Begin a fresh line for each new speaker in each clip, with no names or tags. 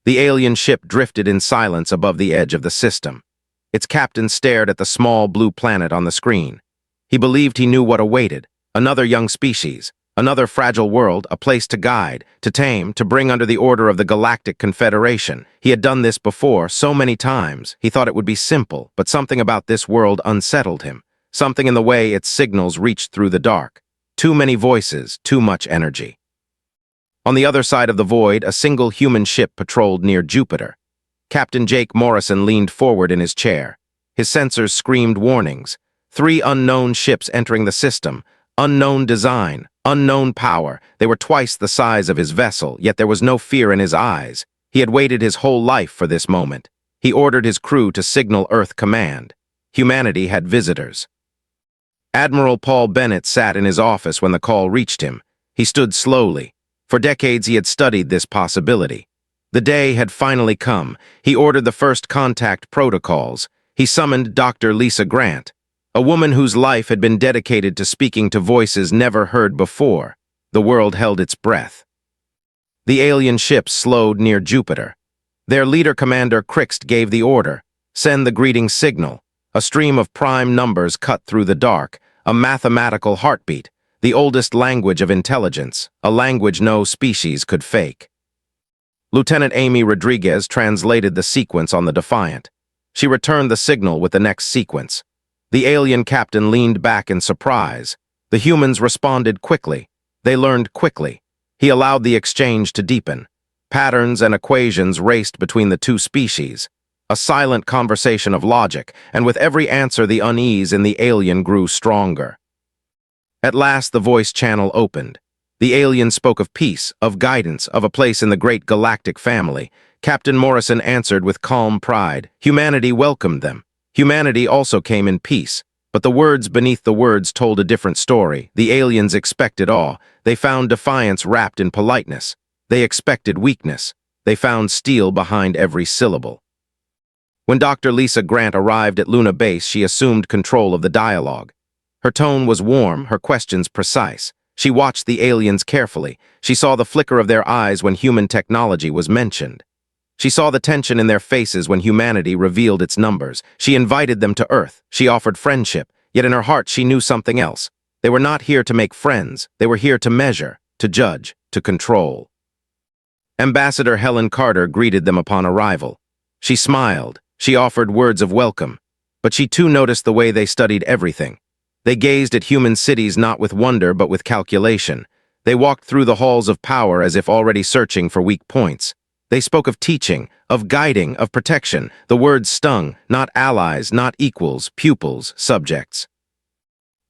The alien ship drifted in silence above the edge of the system. Its captain stared at the small blue planet on the screen. He believed he knew what awaited: another young species, another fragile world, a place to guide, to tame, to bring under the order of the Galactic Confederation. He had done this before, so many times. He thought it would be simple, but something about this world unsettled him. Something in the way its signals reached through the dark. Too many voices, too much energy. On the other side of the void, a single human ship patrolled near Jupiter. Captain Jake Morrison leaned forward in his chair. His sensors screamed warnings. 3 unknown ships entering the system. Unknown design, unknown power. They were twice the size of his vessel, yet there was no fear in his eyes. He had waited his whole life for this moment. He ordered his crew to signal Earth command. Humanity had visitors. Admiral Paul Bennett sat in his office when the call reached him. He stood slowly. For decades he had studied this possibility. The day had finally come. He ordered the first contact protocols. He summoned Dr. Lisa Grant, a woman whose life had been dedicated to speaking to voices never heard before. The world held its breath. The alien ships slowed near Jupiter. Their leader, Commander Crixt, gave the order: send the greeting signal. A stream of prime numbers cut through the dark, a mathematical heartbeat, the oldest language of intelligence, a language no species could fake. Lieutenant Amy Rodriguez translated the sequence on the Defiant. She returned the signal with the next sequence. The alien captain leaned back in surprise. The humans responded quickly. They learned quickly. He allowed the exchange to deepen. Patterns and equations raced between the two species. A silent conversation of logic, and with every answer the unease in the alien grew stronger. At last the voice channel opened. The alien spoke of peace, of guidance, of a place in the great galactic family. Captain Morrison answered with calm pride. Humanity welcomed them. Humanity also came in peace. But the words beneath the words told a different story. The aliens expected awe. They found defiance wrapped in politeness. They expected weakness. They found steel behind every syllable. When Dr. Lisa Grant arrived at Luna Base, she assumed control of the dialogue. Her tone was warm, her questions precise. She watched the aliens carefully. She saw the flicker of their eyes when human technology was mentioned. She saw the tension in their faces when humanity revealed its numbers. She invited them to Earth. She offered friendship. Yet in her heart she knew something else. They were not here to make friends. They were here to measure, to judge, to control. Ambassador Helen Carter greeted them upon arrival. She smiled. She offered words of welcome. But she too noticed the way they studied everything. They gazed at human cities not with wonder but with calculation. They walked through the halls of power as if already searching for weak points. They spoke of teaching, of guiding, of protection. The words stung, not allies, not equals, pupils, subjects.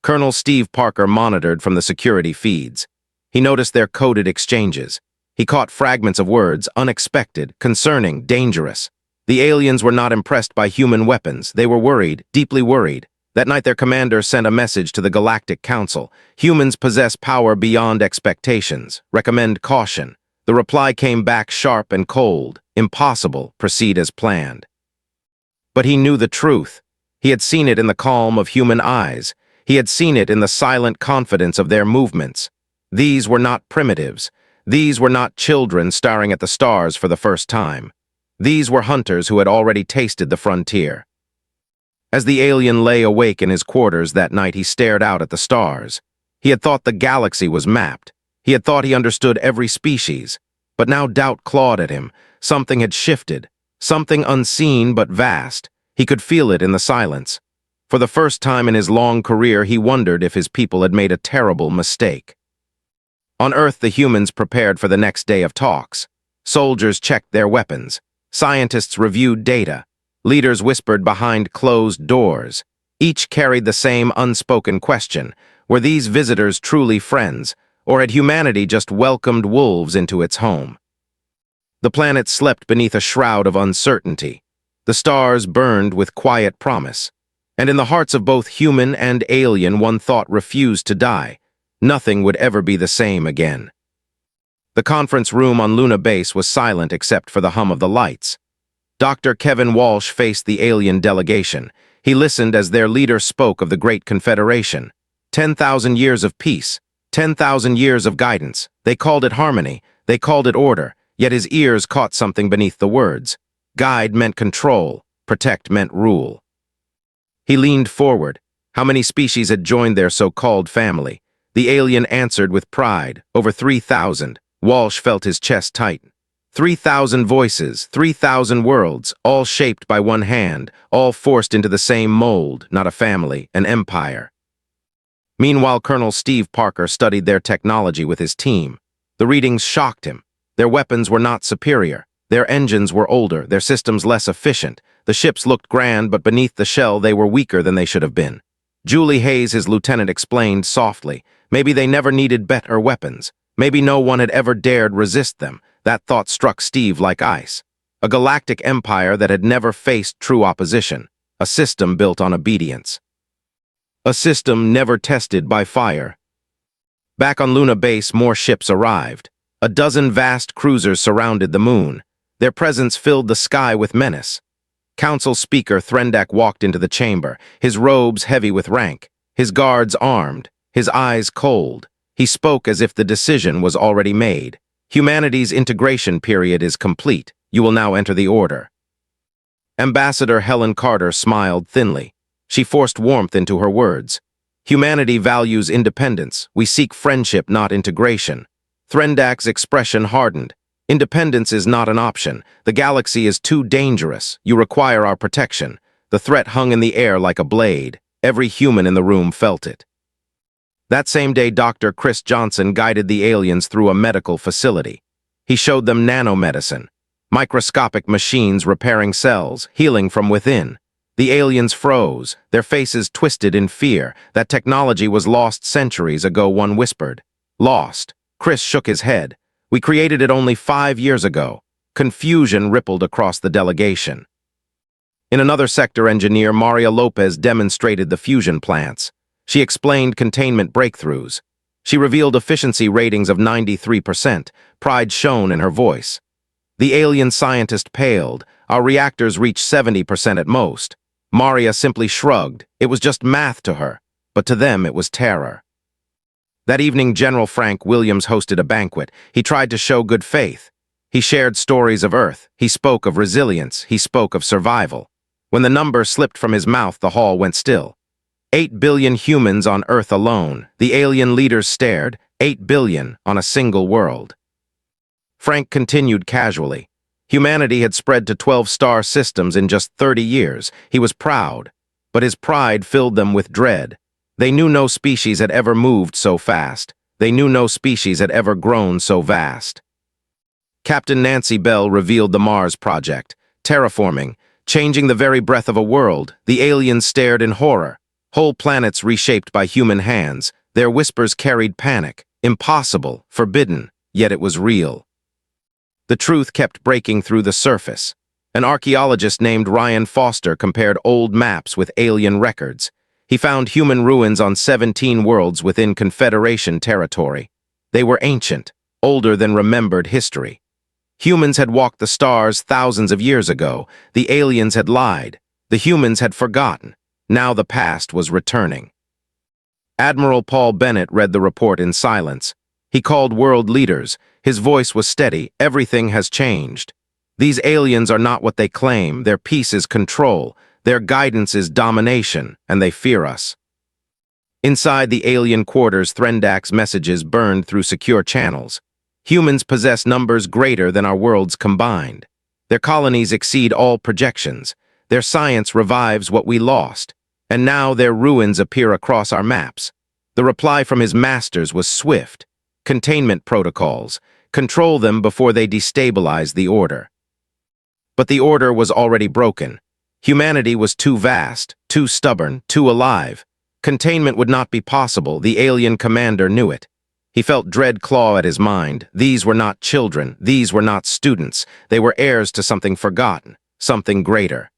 Colonel Steve Parker monitored from the security feeds. He noticed their coded exchanges. He caught fragments of words, unexpected, concerning, dangerous. The aliens were not impressed by human weapons. They were worried, deeply worried. That night their commander sent a message to the Galactic Council. Humans possess power beyond expectations. Recommend caution. The reply came back sharp and cold. Impossible. Proceed as planned. But he knew the truth. He had seen it in the calm of human eyes. He had seen it in the silent confidence of their movements. These were not primitives. These were not children staring at the stars for the first time. These were hunters who had already tasted the frontier. As the alien lay awake in his quarters that night, he stared out at the stars. He had thought the galaxy was mapped. He had thought he understood every species. But now doubt clawed at him. Something had shifted. Something unseen but vast. He could feel it in the silence. For the first time in his long career, he wondered if his people had made a terrible mistake. On Earth, the humans prepared for the next day of talks. Soldiers checked their weapons. Scientists reviewed data. Leaders whispered behind closed doors. Each carried the same unspoken question: were these visitors truly friends, or had humanity just welcomed wolves into its home? The planet slept beneath a shroud of uncertainty. The stars burned with quiet promise. And in the hearts of both human and alien, one thought refused to die: nothing would ever be the same again. The conference room on Luna Base was silent except for the hum of the lights. Dr. Kevin Walsh faced the alien delegation. He listened as their leader spoke of the Great Confederation. 10,000 years of peace, 10,000 years of guidance. They called it harmony. They called it order. yet his ears caught something beneath the words. Guide meant control, protect meant rule. He leaned forward. How many species had joined their so-called family? The alien answered with pride. Over 3,000. Walsh felt his chest tighten. 3,000 voices, 3,000 worlds, all shaped by one hand, all forced into the same mold, not a family, an empire. Meanwhile, Colonel Steve Parker studied their technology with his team. The readings shocked him. Their weapons were not superior. Their engines were older, their systems less efficient. The ships looked grand, but beneath the shell they were weaker than they should have been. Julie Hayes, his lieutenant, explained softly, maybe they never needed better weapons. Maybe no one had ever dared resist them. That thought struck Steve like ice. A galactic empire that had never faced true opposition. A system built on obedience. A system never tested by fire. Back on Luna Base, more ships arrived. A dozen vast cruisers surrounded the moon. Their presence filled the sky with menace. Council Speaker Threndak walked into the chamber, his robes heavy with rank, his guards armed, his eyes cold. He spoke as if the decision was already made. Humanity's integration period is complete. You will now enter the order. Ambassador Helen Carter smiled thinly. She forced warmth into her words. Humanity values independence. We seek friendship, not integration. Threndak's expression hardened. Independence is not an option. The galaxy is too dangerous. You require our protection. The threat hung in the air like a blade. Every human in the room felt it. That same day, Dr. Chris Johnson guided the aliens through a medical facility. He showed them nanomedicine, microscopic machines repairing cells, healing from within. The aliens froze, their faces twisted in fear. That technology was lost centuries ago, one whispered. Lost. Chris shook his head. We created it only 5 years ago. Confusion rippled across the delegation. In another sector, engineer Maria Lopez demonstrated the fusion plants. She explained containment breakthroughs. She revealed efficiency ratings of 93%. Pride shone in her voice. The alien scientist paled. Our reactors reached 70% at most. Maria simply shrugged. It was just math to her, but to them it was terror. That evening, General Frank Williams hosted a banquet. He tried to show good faith. He shared stories of Earth. He spoke of resilience. He spoke of survival. When the number slipped from his mouth, the hall went still. 8 billion humans on Earth alone. The alien leaders stared. 8 billion on a single world. Frank continued casually. Humanity had spread to 12-star systems in just 30 years. He was proud, but his pride filled them with dread. They knew no species had ever moved so fast. They knew no species had ever grown so vast. Captain Nancy Bell revealed the Mars Project. Terraforming, changing the very breath of a world. The aliens stared in horror. Whole planets reshaped by human hands. Their whispers carried panic. Impossible, forbidden, yet it was real. The truth kept breaking through the surface. An archaeologist named Ryan Foster compared old maps with alien records. He found human ruins on 17 worlds within Confederation territory. They were ancient, older than remembered history. Humans had walked the stars thousands of years ago. The aliens had lied. The humans had forgotten. Now the past was returning. Admiral Paul Bennett read the report in silence. He called world leaders. His voice was steady. Everything has changed. These aliens are not what they claim. Their peace is control. Their guidance is domination, and they fear us. Inside the alien quarters, Threndak's messages burned through secure channels. Humans possess numbers greater than our worlds combined. Their colonies exceed all projections. Their science revives what we lost. And now their ruins appear across our maps. The reply from his masters was swift. Containment protocols. Control them before they destabilize the order. But the order was already broken. Humanity was too vast, too stubborn, too alive. Containment would not be possible. The alien commander knew it. He felt dread claw at his mind. These were not children. These were not students. They were heirs to something forgotten, something greater.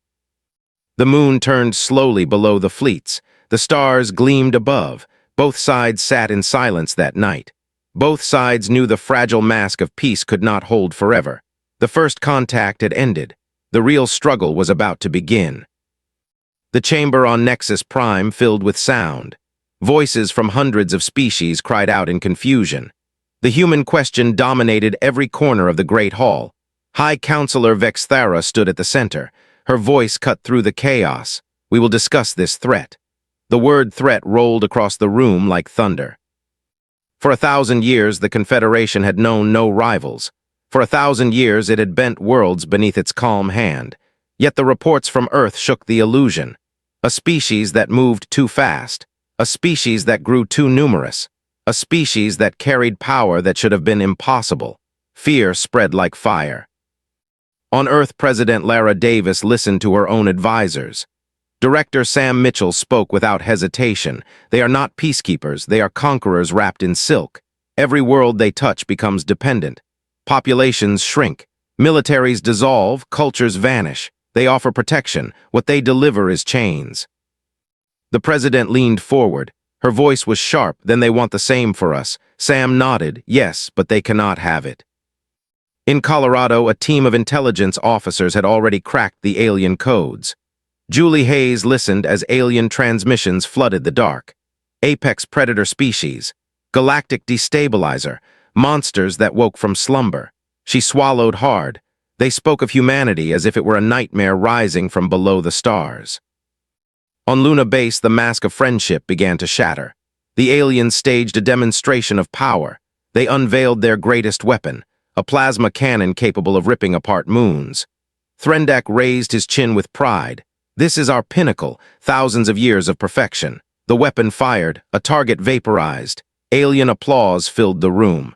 The moon turned slowly below the fleets. The stars gleamed above. Both sides sat in silence that night. Both sides knew the fragile mask of peace could not hold forever. The first contact had ended. The real struggle was about to begin. The chamber on Nexus Prime filled with sound. Voices from hundreds of species cried out in confusion. The human question dominated every corner of the Great Hall. High Counselor Vexthara stood at the center. Her voice cut through the chaos. We will discuss this threat. The word threat rolled across the room like thunder. For 1,000 years, the Confederation had known no rivals. For 1,000 years, it had bent worlds beneath its calm hand. Yet the reports from Earth shook the illusion. A species that moved too fast. A species that grew too numerous. A species that carried power that should have been impossible. Fear spread like fire. On Earth, President Lara Davis listened to her own advisors. Director Sam Mitchell spoke without hesitation. They are not peacekeepers, they are conquerors wrapped in silk. Every world they touch becomes dependent. Populations shrink. Militaries dissolve, cultures vanish. They offer protection. What they deliver is chains. The president leaned forward. Her voice was sharp. Then they want the same for us. Sam nodded. Yes, but they cannot have it. In Colorado, a team of intelligence officers had already cracked the alien codes. Julie Hayes listened as alien transmissions flooded the dark. Apex predator species. Galactic destabilizer. Monsters that woke from slumber. She swallowed hard. They spoke of humanity as if it were a nightmare rising from below the stars. On Luna Base, the mask of friendship began to shatter. The aliens staged a demonstration of power. They unveiled their greatest weapon, a plasma cannon capable of ripping apart moons. Threndak raised his chin with pride. This is our pinnacle, thousands of years of perfection. The weapon fired, a target vaporized. Alien applause filled the room.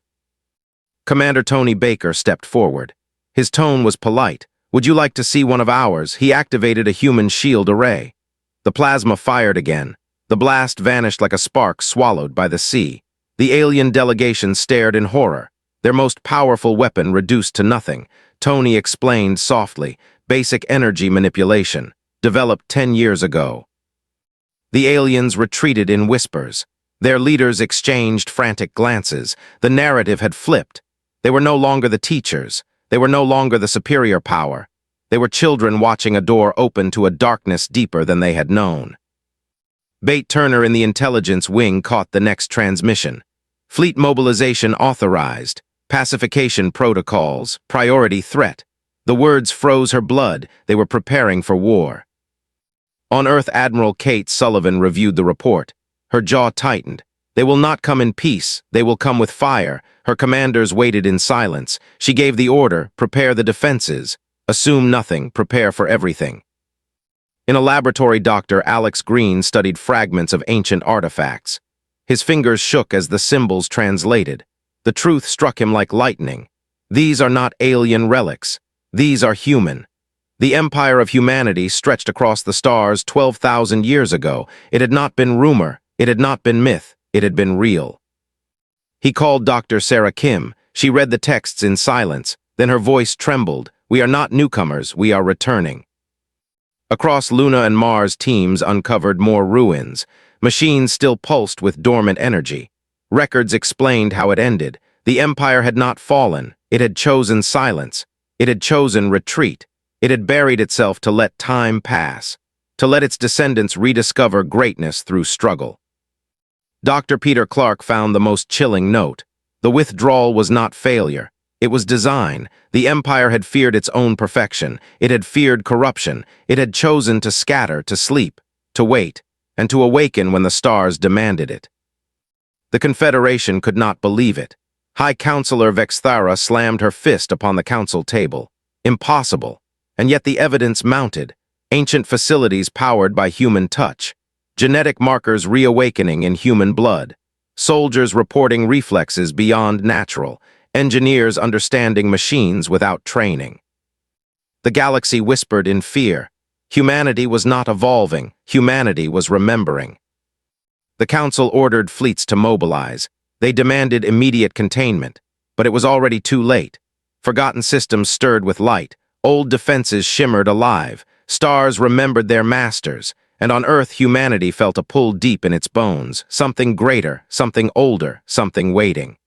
Commander Tony Baker stepped forward. His tone was polite. Would you like to see one of ours? He activated a human shield array. The plasma fired again. The blast vanished like a spark swallowed by the sea. The alien delegation stared in horror. Their most powerful weapon reduced to nothing. Tony explained softly. Basic energy manipulation. Developed 10 years ago. The aliens retreated in whispers. Their leaders exchanged frantic glances. The narrative had flipped. They were no longer the teachers. They were no longer the superior power. They were children watching a door open to a darkness deeper than they had known. Bate Turner in the intelligence wing caught the next transmission. Fleet mobilization authorized. Pacification protocols. Priority threat. The words froze her blood. They were preparing for war. On Earth, Admiral Kate Sullivan reviewed the report. Her jaw tightened. They will not come in peace. They will come with fire. Her commanders waited in silence. She gave the order, prepare the defenses. Assume nothing, prepare for everything. In a laboratory, Dr. Alex Green studied fragments of ancient artifacts. His fingers shook as the symbols translated. The truth struck him like lightning. These are not alien relics. These are human. The empire of humanity stretched across the stars 12,000 years ago. It had not been rumor. It had not been myth. It had been real. He called Dr. Sarah Kim. She read the texts in silence. Then her voice trembled. We are not newcomers. We are returning. Across Luna and Mars, teams uncovered more ruins. Machines still pulsed with dormant energy. Records explained how it ended. The empire had not fallen. It had chosen silence. It had chosen retreat. It had buried itself to let time pass, to let its descendants rediscover greatness through struggle. Dr. Peter Clark found the most chilling note. The withdrawal was not failure. It was design. The empire had feared its own perfection. It had feared corruption. It had chosen to scatter, to sleep, to wait, and to awaken when the stars demanded it. The Confederation could not believe it. High Counselor Vexthara slammed her fist upon the council table. Impossible. And yet the evidence mounted. Ancient facilities powered by human touch. Genetic markers reawakening in human blood. Soldiers reporting reflexes beyond natural. Engineers understanding machines without training. The galaxy whispered in fear. Humanity was not evolving. Humanity was remembering. The council ordered fleets to mobilize. They demanded immediate containment. But it was already too late. Forgotten systems stirred with light. Old defenses shimmered alive. Stars remembered their masters. And on Earth, humanity felt a pull deep in its bones. Something greater, something older, something waiting.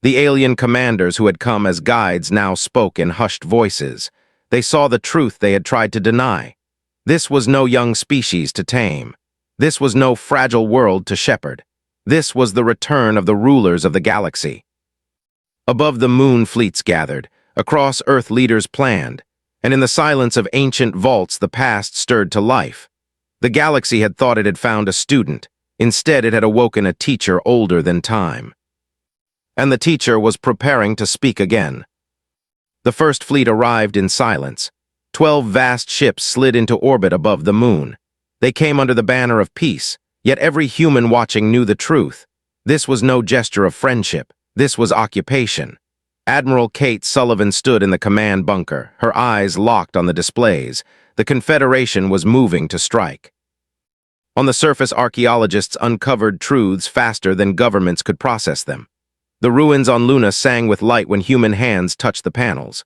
The alien commanders who had come as guides now spoke in hushed voices. They saw the truth they had tried to deny. This was no young species to tame. This was no fragile world to shepherd. This was the return of the rulers of the galaxy. Above the moon, fleets gathered. Across Earth, leaders planned. And in the silence of ancient vaults, the past stirred to life. The galaxy had thought it had found a student. Instead, it had awoken a teacher older than time. And the teacher was preparing to speak again. The first fleet arrived in silence. 12 vast ships slid into orbit above the moon. They came under the banner of peace, yet every human watching knew the truth. This was no gesture of friendship. This was occupation. Admiral Kate Sullivan stood in the command bunker, her eyes locked on the displays. The Confederation was moving to strike. On the surface, archaeologists uncovered truths faster than governments could process them. The ruins on Luna sang with light when human hands touched the panels.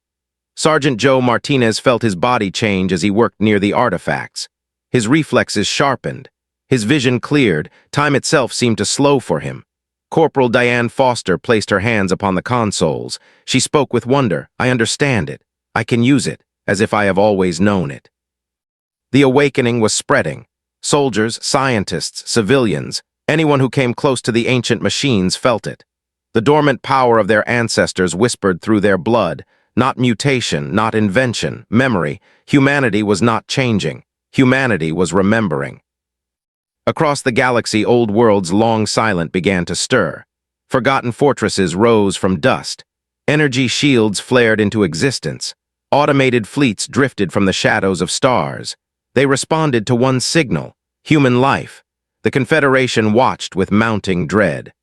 Sergeant Joe Martinez felt his body change as he worked near the artifacts. His reflexes sharpened. His vision cleared. Time itself seemed to slow for him. Corporal Diane Foster placed her hands upon the consoles. She spoke with wonder. "I understand it. I can use it, as if I have always known it." The awakening was spreading. Soldiers, scientists, civilians, anyone who came close to the ancient machines felt it. The dormant power of their ancestors whispered through their blood. Not mutation, not invention, memory. Humanity was not changing. Humanity was remembering. Across the galaxy, old worlds long silent began to stir. Forgotten fortresses rose from dust. Energy shields flared into existence. Automated fleets drifted from the shadows of stars. They responded to one signal: human life. The Confederation watched with mounting dread.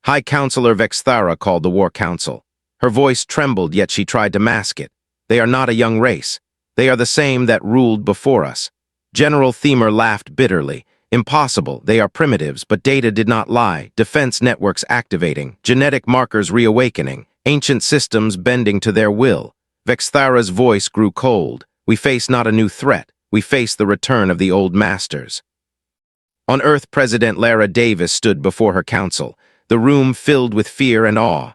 High Counselor Vexthara called the War Council. Her voice trembled, yet she tried to mask it. "They are not a young race. They are the same that ruled before us." General Themer laughed bitterly. "Impossible. They are primitives, but data did not lie. Defense networks activating, genetic markers reawakening, ancient systems bending to their will." Vexthara's voice grew cold. "We face not a new threat. We face the return of the old masters." On Earth, President Lara Davis stood before her council, the room filled with fear and awe.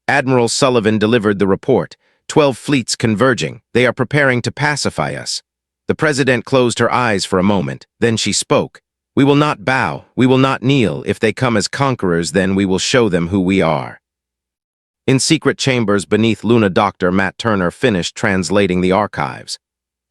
Admiral Sullivan delivered the report. 12 fleets converging. They are preparing to pacify us. The president closed her eyes for a moment. Then she spoke. "We will not bow. We will not kneel. If they come as conquerors, then we will show them who we are." In secret chambers beneath Luna, Dr. Matt Turner finished translating the archives.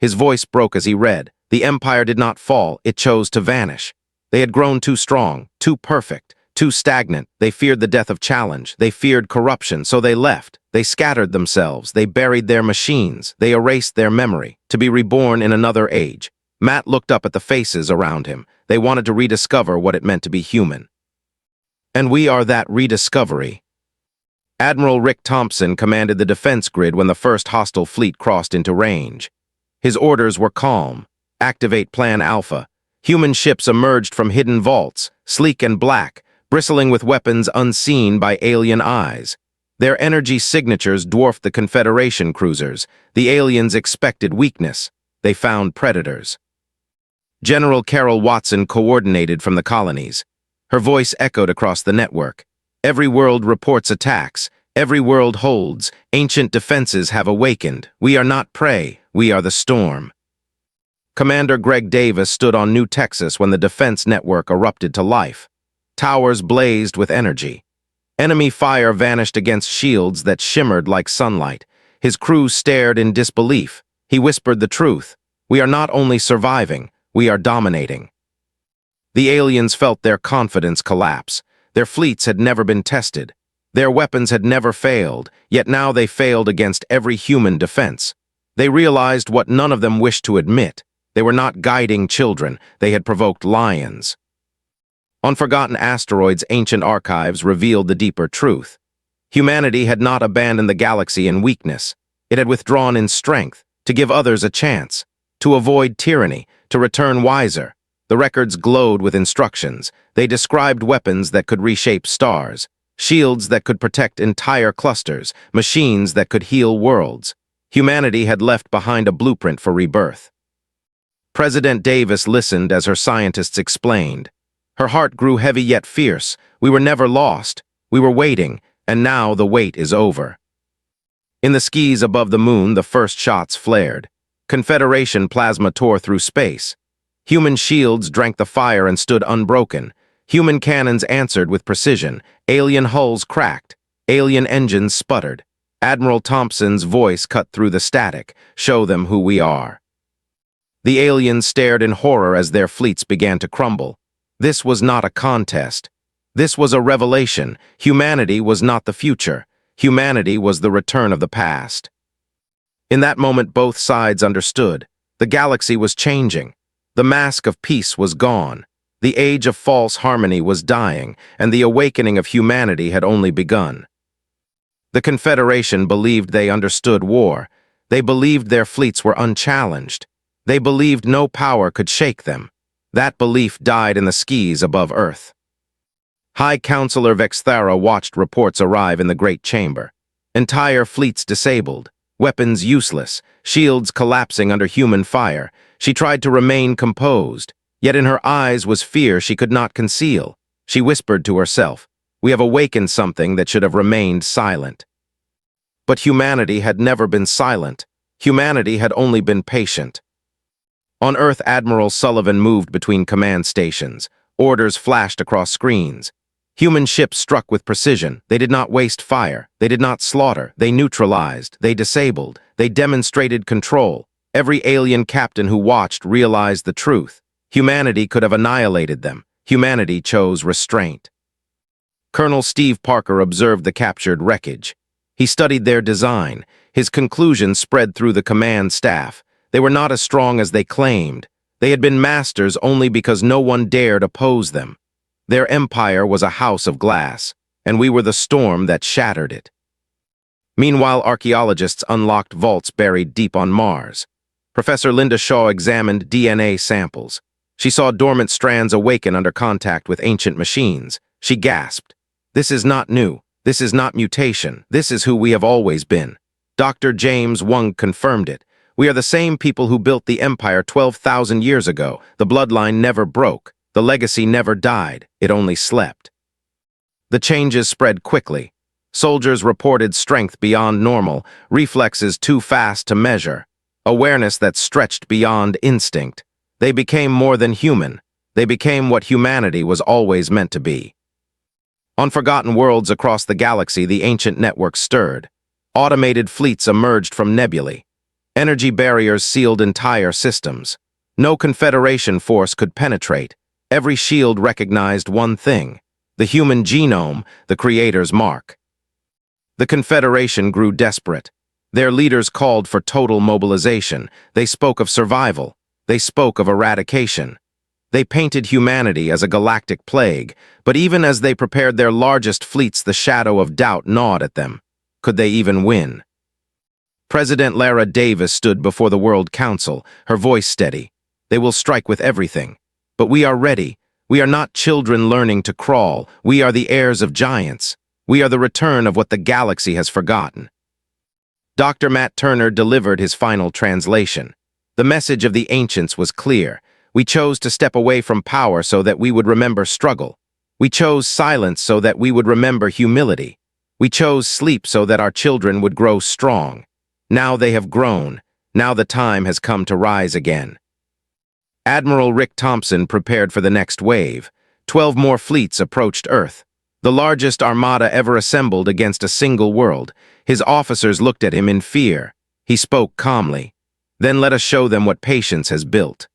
His voice broke as he read. The Empire did not fall. It chose to vanish. They had grown too strong, too perfect, too stagnant. They feared the death of challenge. They feared corruption, so they left. They scattered themselves. They buried their machines. They erased their memory, to be reborn in another age. Matt looked up at the faces around him. They wanted to rediscover what it meant to be human. And we are that rediscovery. Admiral Rick Thompson commanded the defense grid when the first hostile fleet crossed into range. His orders were calm. Activate Plan Alpha. Human ships emerged from hidden vaults, sleek and black, bristling with weapons unseen by alien eyes. Their energy signatures dwarfed the Confederation cruisers. The aliens expected weakness. They found predators. General Carol Watson coordinated from the colonies. Her voice echoed across the network. "Every world reports attacks. Every world holds. Ancient defenses have awakened. We are not prey. We are the storm." Commander Greg Davis stood on New Texas when the defense network erupted to life. Towers blazed with energy. Enemy fire vanished against shields that shimmered like sunlight. His crew stared in disbelief. He whispered the truth. "We are not only surviving, we are dominating." The aliens felt their confidence collapse. Their fleets had never been tested. Their weapons had never failed, yet now they failed against every human defense. They realized what none of them wished to admit. They were not guiding children. They had provoked lions. On forgotten asteroids, ancient archives revealed the deeper truth. Humanity had not abandoned the galaxy in weakness. It had withdrawn in strength, to give others a chance, to avoid tyranny, to return wiser. The records glowed with instructions. They described weapons that could reshape stars, shields that could protect entire clusters, machines that could heal worlds. Humanity had left behind a blueprint for rebirth. President Davis listened as her scientists explained. Her heart grew heavy yet fierce. We were never lost. We were waiting, and now the wait is over. In the skies above the moon, the first shots flared. Confederation plasma tore through space. Human shields drank the fire and stood unbroken. Human cannons answered with precision. Alien hulls cracked. Alien engines sputtered. Admiral Thompson's voice cut through the static. "Show them who we are." The aliens stared in horror as their fleets began to crumble. This was not a contest. This was a revelation. Humanity was not the future. Humanity was the return of the past. In that moment, both sides understood. The galaxy was changing. The mask of peace was gone. The age of false harmony was dying, and the awakening of humanity had only begun. The Confederation believed they understood war. They believed their fleets were unchallenged. They believed no power could shake them. That belief died in the skies above Earth. High Counselor Vexthara watched reports arrive in the Great Chamber. Entire fleets disabled, weapons useless, shields collapsing under human fire. She tried to remain composed, yet in her eyes was fear she could not conceal. She whispered to herself, "We have awakened something that should have remained silent." But humanity had never been silent. Humanity had only been patient. On Earth, Admiral Sullivan moved between command stations. Orders flashed across screens. Human ships struck with precision. They did not waste fire. They did not slaughter. They neutralized. They disabled. They demonstrated control. Every alien captain who watched realized the truth. Humanity could have annihilated them. Humanity chose restraint. Colonel Steve Parker observed the captured wreckage. He studied their design. His conclusions spread through the command staff. They were not as strong as they claimed. They had been masters only because no one dared oppose them. Their empire was a house of glass, and we were the storm that shattered it. Meanwhile, archaeologists unlocked vaults buried deep on Mars. Professor Linda Shaw examined DNA samples. She saw dormant strands awaken under contact with ancient machines. She gasped, "This is not new. This is not mutation. This is who we have always been." Dr. James Wung confirmed it. "We are the same people who built the empire 12,000 years ago. The bloodline never broke. The legacy never died. It only slept." The changes spread quickly. Soldiers reported strength beyond normal, reflexes too fast to measure, awareness that stretched beyond instinct. They became more than human. They became what humanity was always meant to be. On forgotten worlds across the galaxy, the ancient network stirred. Automated fleets emerged from nebulae. Energy barriers sealed entire systems. No Confederation force could penetrate. Every shield recognized one thing: the human genome, the Creator's mark. The Confederation grew desperate. Their leaders called for total mobilization. They spoke of survival. They spoke of eradication. They painted humanity as a galactic plague, but even as they prepared their largest fleets, the shadow of doubt gnawed at them. Could they even win? President Lara Davis stood before the World Council, her voice steady. "They will strike with everything. But we are ready. We are not children learning to crawl. We are the heirs of giants. We are the return of what the galaxy has forgotten." Dr. Matt Turner delivered his final translation. The message of the ancients was clear. We chose to step away from power so that we would remember struggle. We chose silence so that we would remember humility. We chose sleep so that our children would grow strong. Now they have grown. Now the time has come to rise again. Admiral Rick Thompson prepared for the next wave. 12 more fleets approached Earth, the largest armada ever assembled against a single world. His officers looked at him in fear. He spoke calmly. "Then let us show them what patience has built."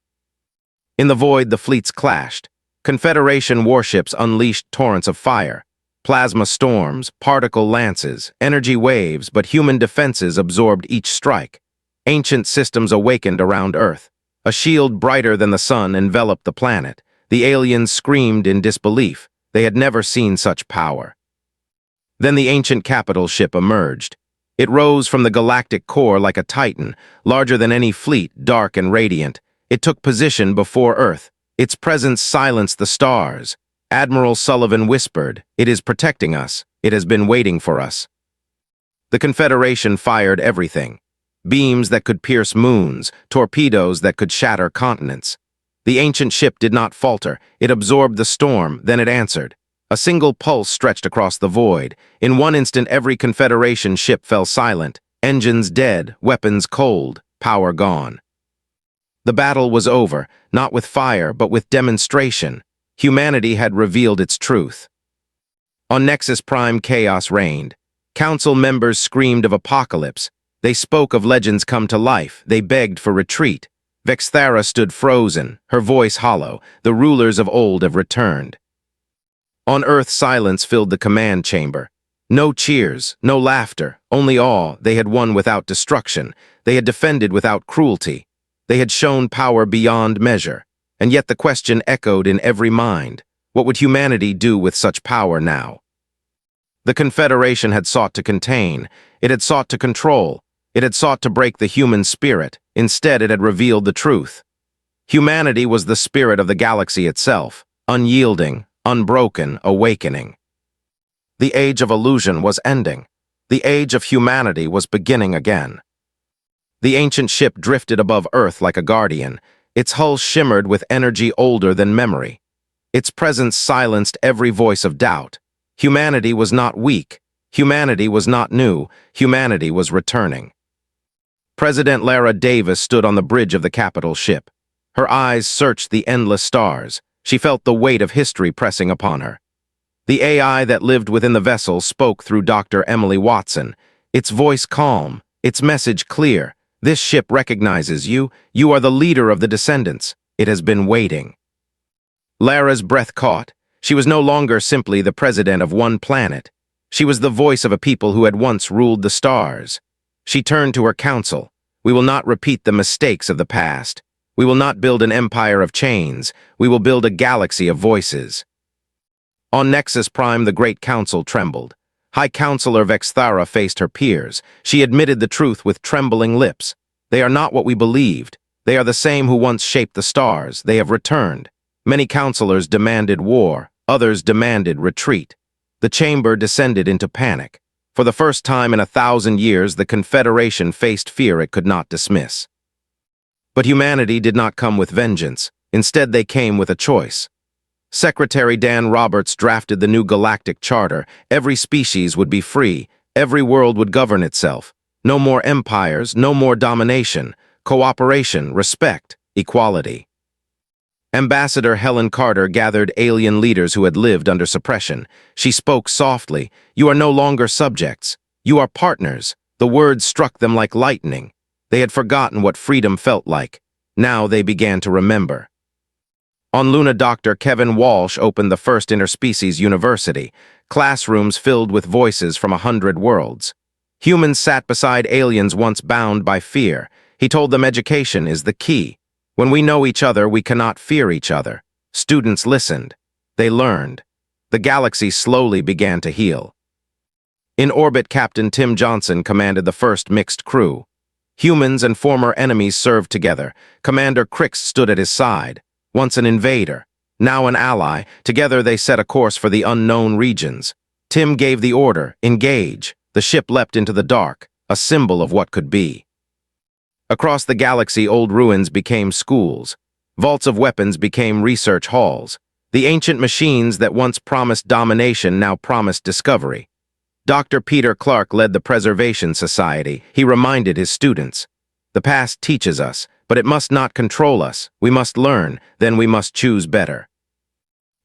In the void, the fleets clashed. Confederation warships unleashed torrents of fire. Plasma storms, particle lances, energy waves, but human defenses absorbed each strike. Ancient systems awakened around Earth. A shield brighter than the sun enveloped the planet. The aliens screamed in disbelief. They had never seen such power. Then the ancient capital ship emerged. It rose from the galactic core like a titan, larger than any fleet, dark and radiant. It took position before Earth. Its presence silenced the stars. Admiral Sullivan whispered, "It is protecting us. It has been waiting for us." The Confederation fired everything. Beams that could pierce moons, torpedoes that could shatter continents. The ancient ship did not falter. It absorbed the storm, then it answered. A single pulse stretched across the void. In one instant, every Confederation ship fell silent. Engines dead, weapons cold, power gone. The battle was over, not with fire, but with demonstration. Humanity had revealed its truth. On Nexus Prime, chaos reigned. Council members screamed of apocalypse. They spoke of legends come to life. They begged for retreat. Vexthara stood frozen, her voice hollow. The rulers of old have returned. On Earth, silence filled the command chamber. No cheers, no laughter, only awe. They had won without destruction. They had defended without cruelty. They had shown power beyond measure. And yet the question echoed in every mind. What would humanity do with such power now? The Confederation had sought to contain. It had sought to control. It had sought to break the human spirit. Instead, it had revealed the truth. Humanity was the spirit of the galaxy itself, unyielding, unbroken, awakening. The age of illusion was ending. The age of humanity was beginning again. The ancient ship drifted above Earth like a guardian. Its hull shimmered with energy older than memory. Its presence silenced every voice of doubt. Humanity was not weak. Humanity was not new. Humanity was returning. President Lara Davis stood on the bridge of the capital ship. Her eyes searched the endless stars. She felt the weight of history pressing upon her. The AI that lived within the vessel spoke through Dr. Emily Watson, its voice calm, its message clear. This ship recognizes you. You are the leader of the descendants. It has been waiting. Lara's breath caught. She was no longer simply the president of one planet. She was the voice of a people who had once ruled the stars. She turned to her council. We will not repeat the mistakes of the past. We will not build an empire of chains. We will build a galaxy of voices. On Nexus Prime, the Great Council trembled. High Counselor Vexthara faced her peers. She admitted the truth with trembling lips. They are not what we believed. They are the same who once shaped the stars. They have returned. Many counselors demanded war. Others demanded retreat. The chamber descended into panic. For the first time in 1,000 years, the Confederation faced fear it could not dismiss. But humanity did not come with vengeance. Instead, they came with a choice. Secretary Dan Roberts drafted the new Galactic Charter. Every species would be free. Every world would govern itself. No more empires, no more domination. Cooperation, respect, equality. Ambassador Helen Carter gathered alien leaders who had lived under suppression. She spoke softly. You are no longer subjects. You are partners. The words struck them like lightning. They had forgotten what freedom felt like. Now they began to remember. On Luna, Dr. Kevin Walsh opened the first interspecies university, classrooms filled with voices from 100 worlds. Humans sat beside aliens once bound by fear. He told them education is the key. When we know each other, we cannot fear each other. Students listened. They learned. The galaxy slowly began to heal. In orbit, Captain Tim Johnson commanded the first mixed crew. Humans and former enemies served together. Commander Crix stood at his side. Once an invader, now an ally. Together they set a course for the unknown regions. Tim gave the order, engage. The ship leapt into the dark, a symbol of what could be. Across the galaxy, old ruins became schools. Vaults of weapons became research halls. The ancient machines that once promised domination now promised discovery. Dr. Peter Clark led the Preservation Society. He reminded his students, the past teaches us, but it must not control us. We must learn, then we must choose better.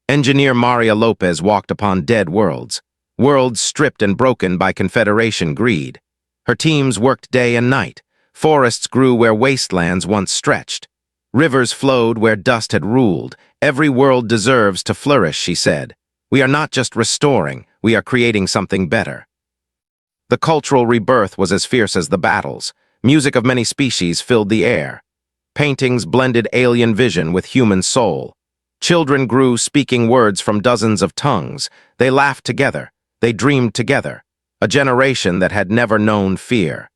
Engineer Maria Lopez walked upon dead worlds. Worlds stripped and broken by Confederation greed. Her teams worked day and night. Forests grew where wastelands once stretched. Rivers flowed where dust had ruled. Every world deserves to flourish, she said. We are not just restoring, we are creating something better. The cultural rebirth was as fierce as the battles. Music of many species filled the air. Paintings blended alien vision with human soul. Children grew speaking words from dozens of tongues. They laughed together. They dreamed together. A generation that had never known fear.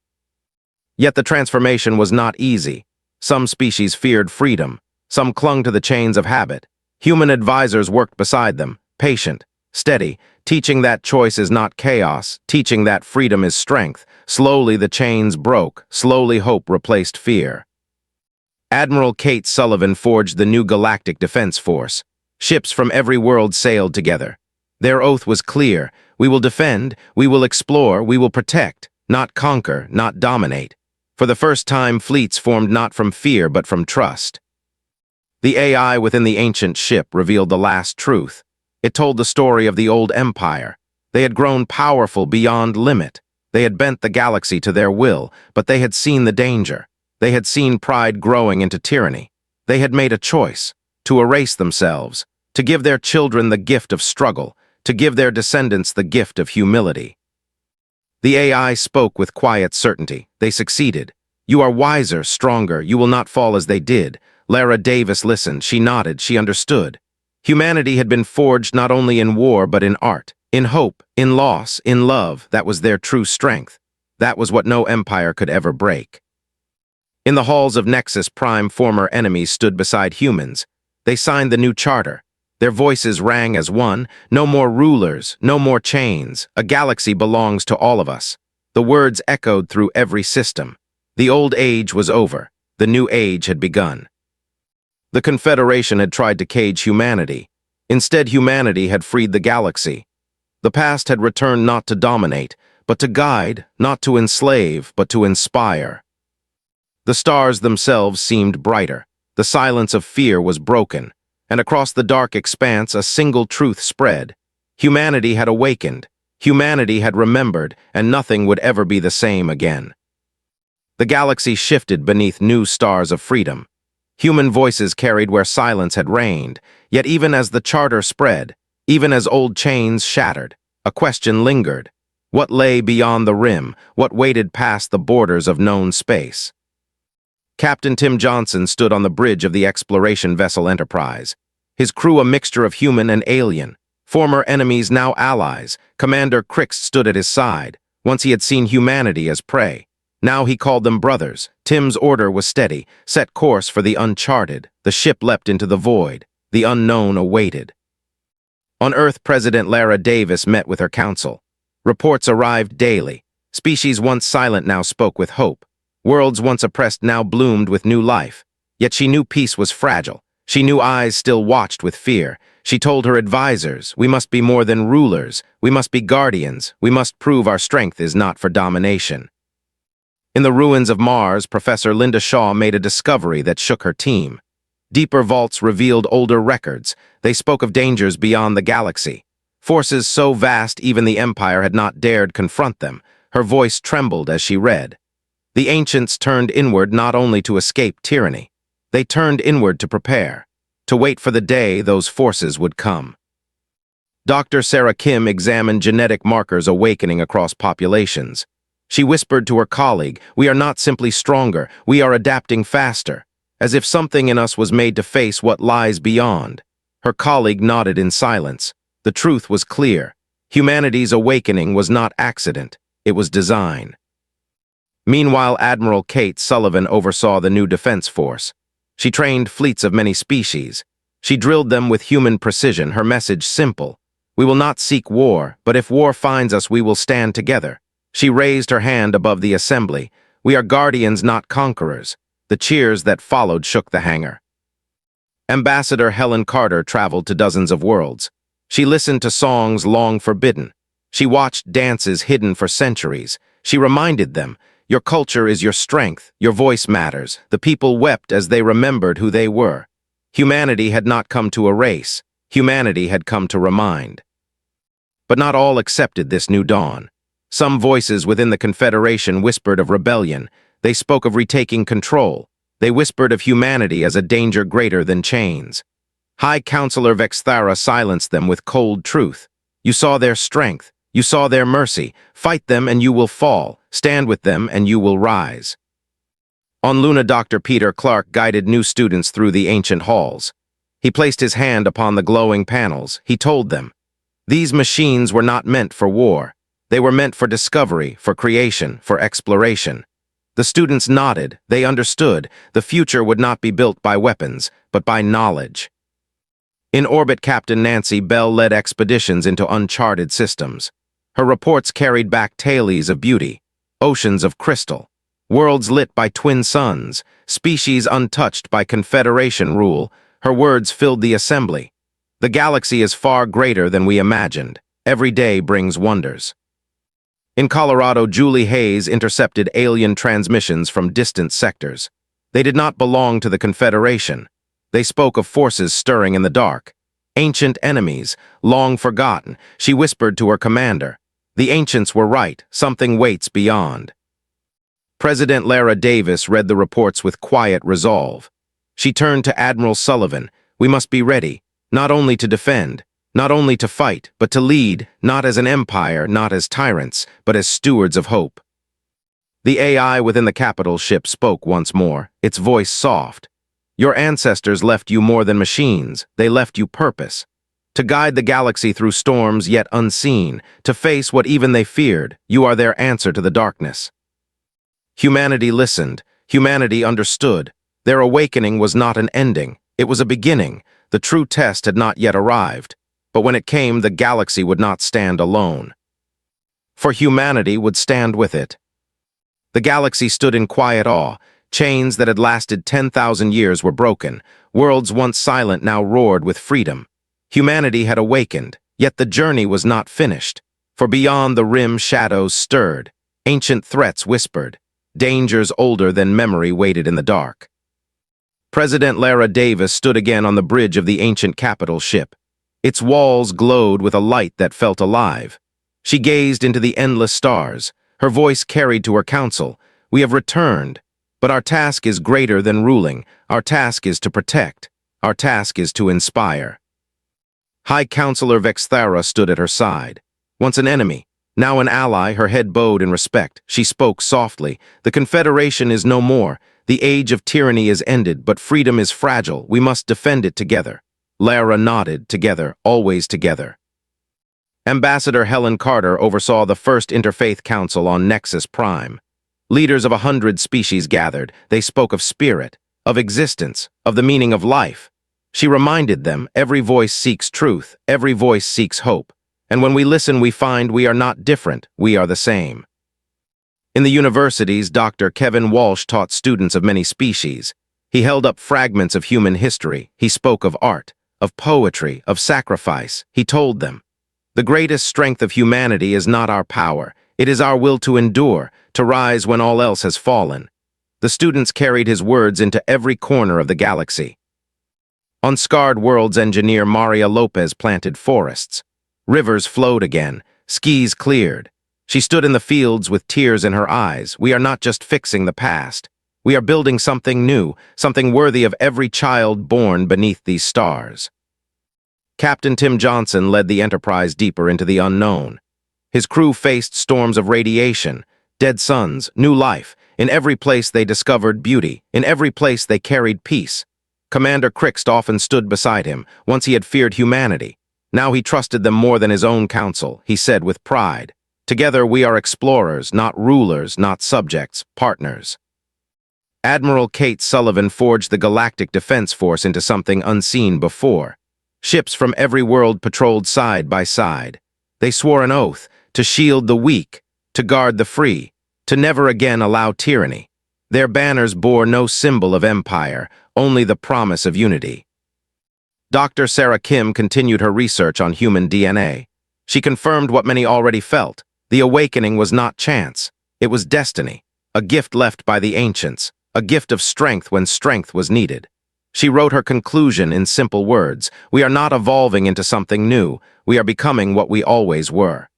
Yet the transformation was not easy. Some species feared freedom. Some clung to the chains of habit. Human advisors worked beside them, patient, steady, teaching that choice is not chaos, teaching that freedom is strength. Slowly the chains broke. Slowly hope replaced fear. Admiral Kate Sullivan forged the new Galactic Defense Force. Ships from every world sailed together. Their oath was clear. We will defend, we will explore, we will protect, not conquer, not dominate. For the first time, fleets formed not from fear but from trust. The AI within the ancient ship revealed the last truth. It told the story of the old empire. They had grown powerful beyond limit. They had bent the galaxy to their will, but they had seen the danger. They had seen pride growing into tyranny. They had made a choice to erase themselves, to give their children the gift of struggle, to give their descendants the gift of humility. The AI spoke with quiet certainty. They succeeded. You are wiser, stronger. You will not fall as they did. Lara Davis listened. She nodded. She understood. Humanity had been forged not only in war but in art, in hope, in loss, in love. That was their true strength. That was what no empire could ever break. In the halls of Nexus Prime, former enemies stood beside humans. They signed the new charter. Their voices rang as one. No more rulers, no more chains. A galaxy belongs to all of us. The words echoed through every system. The old age was over. The new age had begun. The Confederation had tried to cage humanity. Instead, humanity had freed the galaxy. The past had returned not to dominate, but to guide, not to enslave, but to inspire. The stars themselves seemed brighter. The silence of fear was broken, and across the dark expanse a single truth spread. Humanity had awakened. Humanity had remembered, and nothing would ever be the same again. The galaxy shifted beneath new stars of freedom. Human voices carried where silence had reigned, yet even as the charter spread, even as old chains shattered, a question lingered. What lay beyond the rim? What waited past the borders of known space? Captain Tim Johnson stood on the bridge of the exploration vessel Enterprise. His crew a mixture of human and alien. Former enemies, now allies. Commander Crix stood at his side. Once he had seen humanity as prey. Now he called them brothers. Tim's order was steady. Set course for the uncharted. The ship leapt into the void. The unknown awaited. On Earth, President Lara Davis met with her council. Reports arrived daily. Species once silent now spoke with hope. Worlds once oppressed now bloomed with new life. Yet she knew peace was fragile. She knew eyes still watched with fear. She told her advisors, we must be more than rulers. We must be guardians. We must prove our strength is not for domination. In the ruins of Mars, Professor Linda Shaw made a discovery that shook her team. Deeper vaults revealed older records. They spoke of dangers beyond the galaxy. Forces so vast even the Empire had not dared confront them. Her voice trembled as she read. The ancients turned inward not only to escape tyranny. They turned inward to prepare, to wait for the day those forces would come. Dr. Sarah Kim examined genetic markers awakening across populations. She whispered to her colleague, we are not simply stronger, we are adapting faster, as if something in us was made to face what lies beyond. Her colleague nodded in silence. The truth was clear. Humanity's awakening was not accident, it was design. Meanwhile, Admiral Kate Sullivan oversaw the new defense force. She trained fleets of many species. She drilled them with human precision, her message simple. We will not seek war, but if war finds us, we will stand together. She raised her hand above the assembly. We are guardians, not conquerors. The cheers that followed shook the hangar. Ambassador Helen Carter traveled to dozens of worlds. She listened to songs long forbidden. She watched dances hidden for centuries. She reminded them, your culture is your strength, your voice matters. The people wept as they remembered who they were. Humanity had not come to erase. Humanity had come to remind. But not all accepted this new dawn. Some voices within the Confederation whispered of rebellion. They spoke of retaking control. They whispered of humanity as a danger greater than chains. High Counselor Vexthara silenced them with cold truth. You saw their strength. You saw their mercy. Fight them and you will fall. Stand with them and you will rise. On Luna, Dr. Peter Clark guided new students through the ancient halls. He placed his hand upon the glowing panels. He told them, these machines were not meant for war. They were meant for discovery, for creation, for exploration. The students nodded. They understood. The future would not be built by weapons, but by knowledge. In orbit, Captain Nancy Bell led expeditions into uncharted systems. Her reports carried back tales of beauty, oceans of crystal, worlds lit by twin suns, species untouched by Confederation rule. Her words filled the assembly. The galaxy is far greater than we imagined. Every day brings wonders. In Colorado, Julie Hayes intercepted alien transmissions from distant sectors. They did not belong to the Confederation. They spoke of forces stirring in the dark. Ancient enemies, long forgotten, she whispered to her commander. The ancients were right, something waits beyond. President Lara Davis read the reports with quiet resolve. She turned to Admiral Sullivan. We must be ready, not only to defend, not only to fight, but to lead, not as an empire, not as tyrants, but as stewards of hope. The AI within the capital ship spoke once more, its voice soft. Your ancestors left you more than machines, they left you purpose. To guide the galaxy through storms yet unseen, to face what even they feared, you are their answer to the darkness. Humanity listened, humanity understood. Their awakening was not an ending, it was a beginning. The true test had not yet arrived, but when it came, the galaxy would not stand alone. For humanity would stand with it. The galaxy stood in quiet awe. Chains that had lasted 10,000 years were broken. Worlds once silent now roared with freedom. Humanity had awakened, yet the journey was not finished. For beyond the rim shadows stirred. Ancient threats whispered. Dangers older than memory waited in the dark. President Lara Davis stood again on the bridge of the ancient capital ship. Its walls glowed with a light that felt alive. She gazed into the endless stars. Her voice carried to her council. We have returned, but our task is greater than ruling. Our task is to protect. Our task is to inspire. High Counselor Vexthara stood at her side. Once an enemy, now an ally, her head bowed in respect. She spoke softly. The Confederation is no more. The age of tyranny is ended, but freedom is fragile. We must defend it together. Lara nodded. Together, always together. Ambassador Helen Carter oversaw the first Interfaith Council on Nexus Prime. Leaders of 100 species gathered. They spoke of spirit, of existence, of the meaning of life. She reminded them, every voice seeks truth, every voice seeks hope. And when we listen, we find we are not different, we are the same. In the universities, Dr. Kevin Walsh taught students of many species. He held up fragments of human history. He spoke of art, of poetry, of sacrifice. He told them, the greatest strength of humanity is not our power. It is our will to endure, to rise when all else has fallen. The students carried his words into every corner of the galaxy. On scarred worlds, engineer Maria Lopez planted forests. Rivers flowed again, skis cleared. She stood in the fields with tears in her eyes. We are not just fixing the past. We are building something new, something worthy of every child born beneath these stars. Captain Tim Johnson led the Enterprise deeper into the unknown. His crew faced storms of radiation, dead suns, new life. In every place they discovered beauty. In every place they carried peace. Commander Crixt often stood beside him. Once he had feared humanity. Now he trusted them more than his own council. He said with pride, together we are explorers, not rulers, not subjects, partners. Admiral Kate Sullivan forged the Galactic Defense Force into something unseen before. Ships from every world patrolled side by side. They swore an oath to shield the weak, to guard the free, to never again allow tyranny. Their banners bore no symbol of empire, only the promise of unity. Dr. Sarah Kim continued her research on human DNA. She confirmed what many already felt. The awakening was not chance. It was destiny, a gift left by the ancients, a gift of strength when strength was needed. She wrote her conclusion in simple words. We are not evolving into something new. We are becoming what we always were.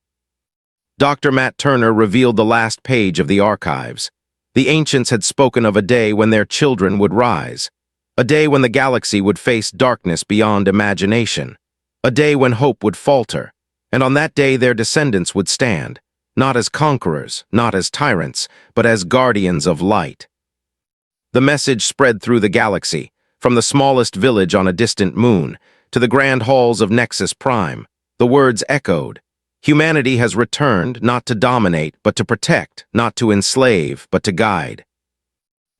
Dr. Matt Turner revealed the last page of the archives. The ancients had spoken of a day when their children would rise. A day when the galaxy would face darkness beyond imagination. A day when hope would falter. And on that day their descendants would stand, not as conquerors, not as tyrants, but as guardians of light. The message spread through the galaxy, from the smallest village on a distant moon to the grand halls of Nexus Prime. The words echoed. Humanity has returned not to dominate, but to protect, not to enslave, but to guide.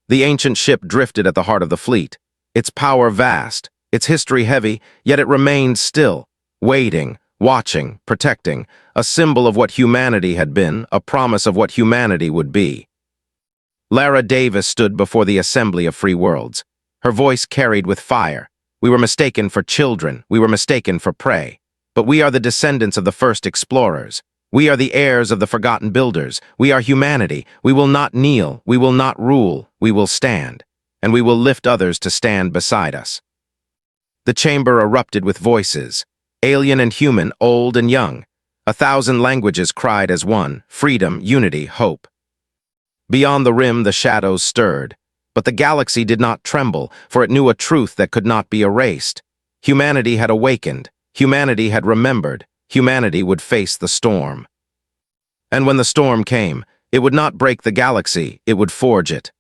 The ancient ship drifted at the heart of the fleet, its power vast, its history heavy, yet it remained still, waiting, watching, protecting, a symbol of what humanity had been, a promise of what humanity would be. Lara Davis stood before the assembly of free worlds. Her voice carried with fire. We were mistaken for children, we were mistaken for prey. But we are the descendants of the first explorers. We are the heirs of the forgotten builders. We are humanity. We will not kneel, we will not rule, we will stand. And we will lift others to stand beside us. The chamber erupted with voices, alien and human, old and young. 1,000 languages cried as one, freedom, unity, hope. Beyond the rim, the shadows stirred. But the galaxy did not tremble, for it knew a truth that could not be erased. Humanity had awakened. Humanity had remembered. Humanity would face the storm. And when the storm came, it would not break the galaxy, it would forge it.